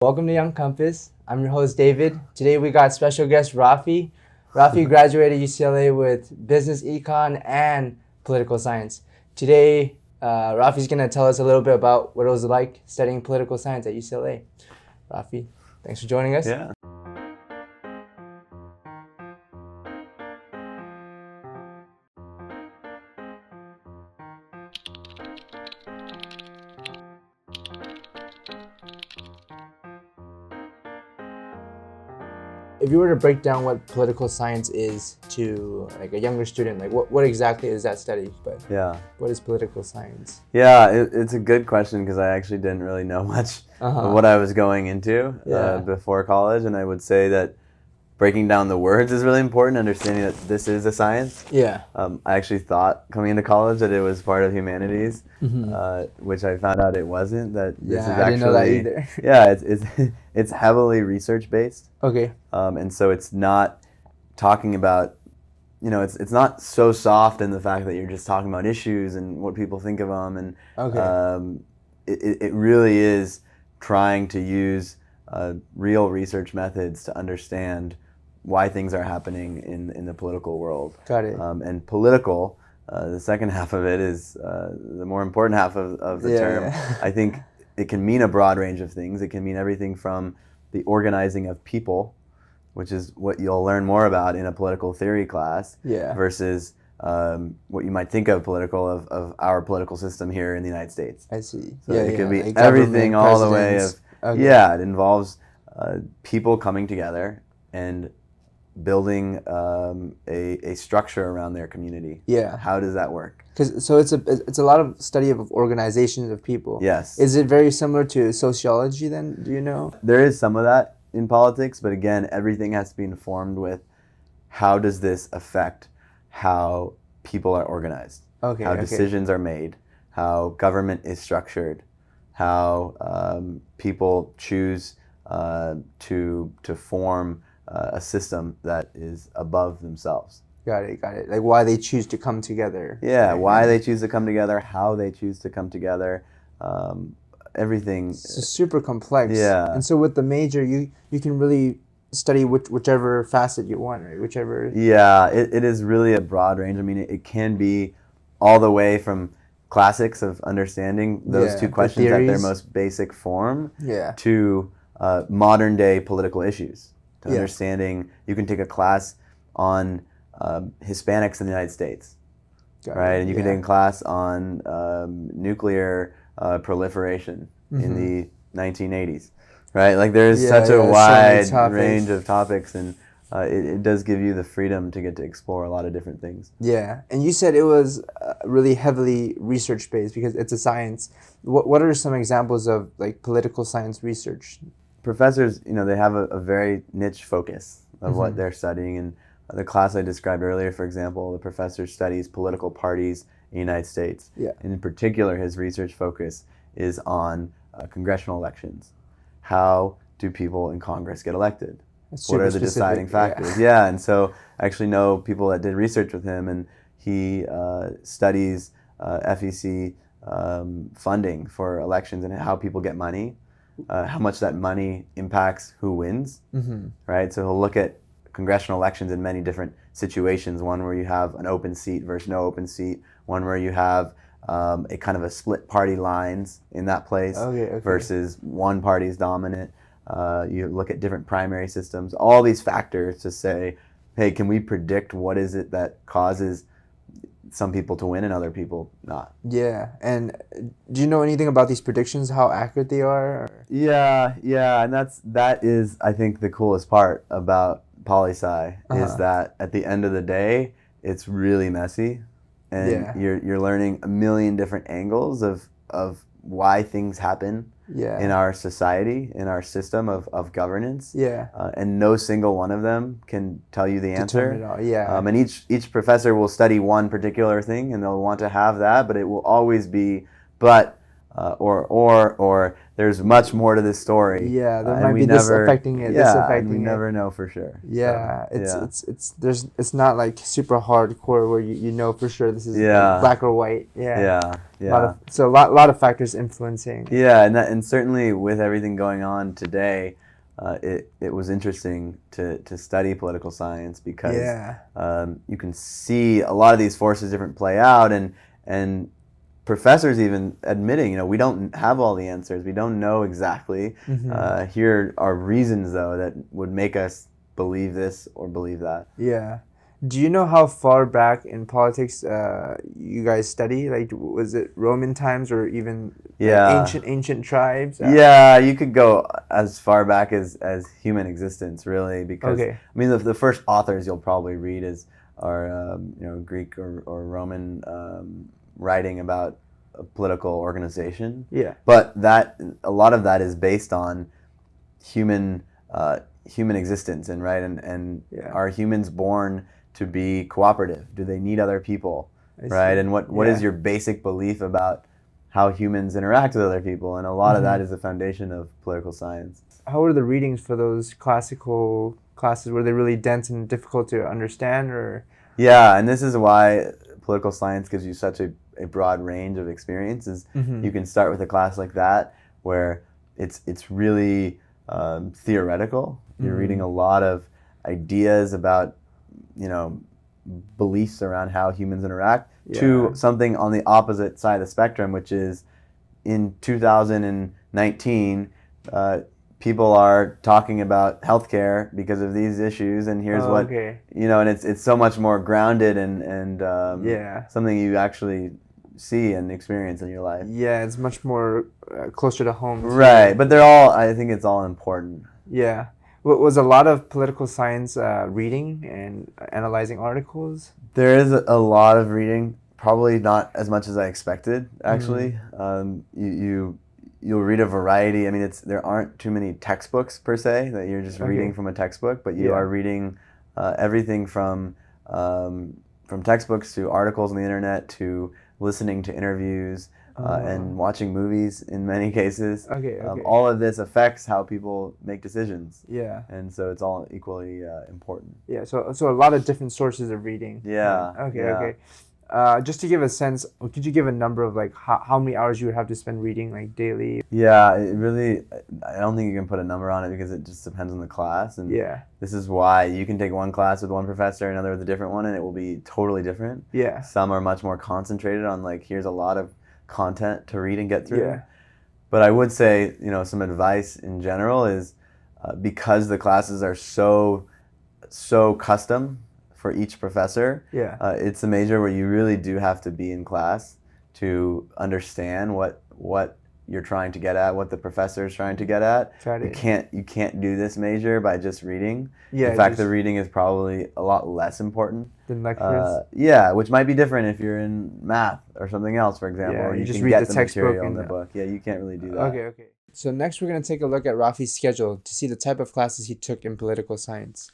Welcome to Young Compass. I'm your host, David. Today we got special guest Rafi. Rafi graduated UCLA with business econ and political science. Today, Rafi's going to tell us a little bit about what it was like studying political science at UCLA. Rafi, thanks for joining us. Yeah. If you were to break down what political science is to like a younger student, like what exactly is that study? But Yeah. what is political science? Yeah, it's a good question because I actually didn't really know much of what I was going into before college, and I would say that breaking down the words is really important, understanding that this is a science. Yeah. I actually thought coming into college that it was part of humanities, which I found out it wasn't. That this is actually, I didn't know that either. Yeah, it's heavily research based. Okay. And so it's not talking about, it's not so soft in the fact that you're just talking about issues and what people think of them. And it really is trying to use real research methods to understand why things are happening in the political world. Got it. And political, the second half of it is the more important half of the term. Yeah. I think it can mean a broad range of things. It can mean everything from the organizing of people, which is what you'll learn more about in a political theory class, versus what you might think of of our political system here in the United States. I see. So it could be like everything all the way of, Okay. it involves people coming together and building a structure around their community. Yeah. How does that work? So it's a lot of study of organizations of people. Yes. Is it very similar to sociology then? Do you know? There is some of that in politics, but again, everything has to be informed with how does this affect how people are organized, how decisions are made, how government is structured, how people choose to form a system that is above themselves. Got it. Like why they choose to come together. Yeah, why they choose to come together, how they choose to come together, everything. It's super complex. Yeah. And so with the major, you can really study whichever facet you want, right? Whichever. Yeah, it is really a broad range. I mean, it can be all the way from classics of understanding those two questions at their most basic form to modern day political issues. To understanding, you can take a class on Hispanics in the United States, right? And you can take a class on nuclear proliferation in the 1980s, right? Like there's such a wide range of topics, and it does give you the freedom to get to explore a lot of different things. Yeah, and you said it was really heavily research based because it's a science. What are some examples of like political science research? Professors, they have a very niche focus of what they're studying. And the class I described earlier, for example, the professor studies political parties in the United States. Yeah. And in particular, his research focus is on congressional elections. How do people in Congress get elected? What are the deciding factors? Yeah, and so I actually know people that did research with him, and he studies FEC funding for elections and how people get money. How much that money impacts who wins, right? So he'll look at congressional elections in many different situations. One where you have an open seat versus no open seat. One where you have a kind of a split party lines in that place versus one party's dominant. You look at different primary systems. All these factors to say, hey, can we predict what is it that causes some people to win and other people not? Yeah, and do you know anything about these predictions, how accurate they are? Or? Yeah, and that is, I think, the coolest part about poli-sci is that at the end of the day, it's really messy, and you're learning a million different angles of why things happen in our society, in our system of governance. And no single one of them can tell you the answer. And each professor will study one particular thing, and they'll want to have that, but it will always be or there's much more to this story. Yeah, there might be this affecting it, this affecting it. We never know for sure. Yeah, it's not like super hardcore where you know for sure this is like black or white. Yeah. A lot of factors influencing. Yeah, and certainly with everything going on today, it was interesting to study political science because you can see a lot of these forces different play out, and professors even admitting, we don't have all the answers. We don't know exactly. Here are reasons, though, that would make us believe this or believe that. Yeah. Do you know how far back in politics you guys study? Like, was it Roman times or even ancient tribes? Yeah, you could go as far back as human existence, really, because I mean the first authors you'll probably read are Greek or Roman writing about a political organization. Yeah. But a lot of that is based on human existence, and are humans born to be cooperative? Do they need other people? Right? And what is your basic belief about how humans interact with other people? And a lot of that is the foundation of political science. How were the readings for those classical classes? Were they really dense and difficult to understand, or? Yeah, and this is why political science gives you such a broad range of experiences. You can start with a class like that where it's really theoretical. You're reading a lot of ideas about beliefs around how humans interact, to something on the opposite side of the spectrum, which is in 2019 people are talking about healthcare because of these issues, and here's and it's so much more grounded and something you actually see and experience in your life. Yeah, it's much more closer to home. Right, but I think it's all important. Yeah. Was a lot of political science reading and analyzing articles? There is a lot of reading, probably not as much as I expected, actually. You'll read a variety. I mean, there aren't too many textbooks per se that you're just reading from a textbook, but you are reading everything from textbooks to articles on the internet to listening to interviews and watching movies in many cases. All of this affects how people make decisions. Yeah. And so it's all equally important. Yeah, so a lot of different sources of reading. Yeah. Okay. Just to give a sense, could you give a number of like how many hours you would have to spend reading like daily? Yeah, I don't think you can put a number on it because it just depends on the class. And this is why you can take one class with one professor, another with a different one, and it will be totally different. Yeah. Some are much more concentrated on like, here's a lot of content to read and get through. Yeah. But I would say, some advice in general is because the classes are so custom for each professor, it's a major where you really do have to be in class to understand what you're trying to get at, what the professor is trying to get at. You can't do this major by just reading. In fact, the reading is probably a lot less important than lectures. Which might be different if you're in math or something else, for example. Or you just can read get the textbook material in the book. Yeah, you can't really do that. Okay. So next we're going to take a look at Rafi's schedule to see the type of classes he took in political science.